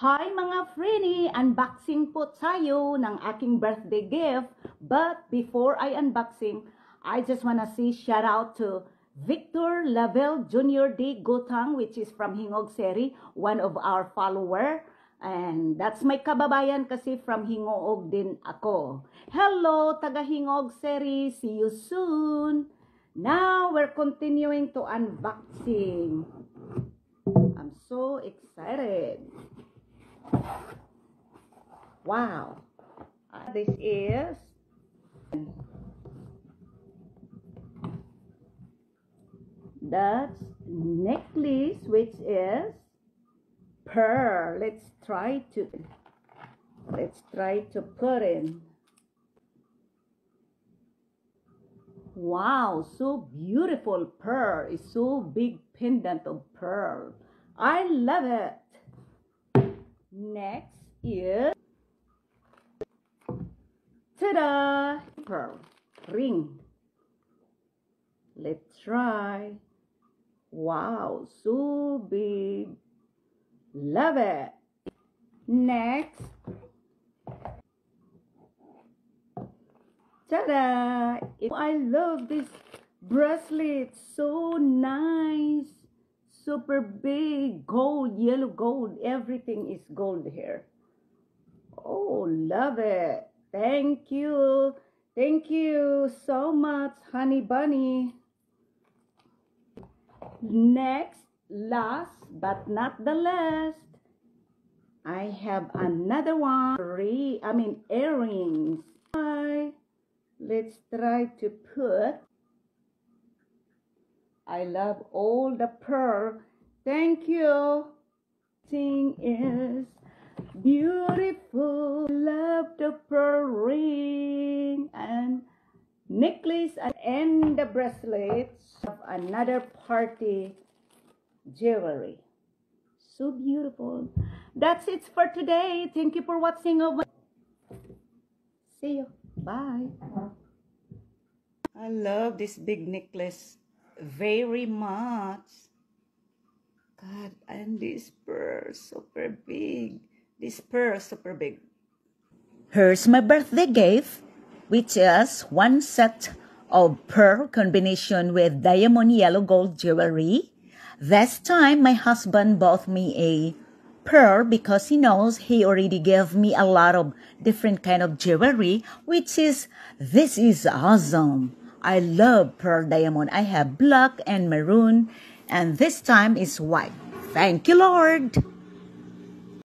Hi mga Frenny! Unboxing po tayo ng aking birthday gift. But before I unboxing, I just wanna say shout out to Victor Lavelle Jr. D. Gutang, which is from Hingog Seri, one of our follower. And that's my kababayan kasi from Hingog din ako. Hello, taga Hingog Seri! See you soon! Now, we're continuing to unboxing. I'm so excited. Wow. This is that's necklace, which is pearl. Let's try to put in. Wow, so beautiful pearl. It's so big pendant of pearl. I love it. Next is ta-da! Pearl ring. Let's try. Wow, so big. Love it. Next. Ta-da! I love this bracelet. So nice. Super big. Gold, yellow gold. Everything is gold here. Oh, love it. Thank you. Thank you so much, Honey Bunny. Next, last but not the last, I have another one. Earrings. Let's try to put. I love all the pearl. Thank you. Thing is beautiful. Love the pearl ring and necklace and the bracelets of another party jewelry. So beautiful. That's it for today. Thank you for watching. See you. Bye. I love this big necklace very much. God, and this pearl super big. This pearl super big. Here's my birthday gift, which is one set of pearl combination with diamond yellow gold jewelry. This time, my husband bought me a pearl because he knows he already gave me a lot of different kind of jewelry, this is awesome. I love pearl diamond. I have black and maroon, and this time is white. Thank you, Lord.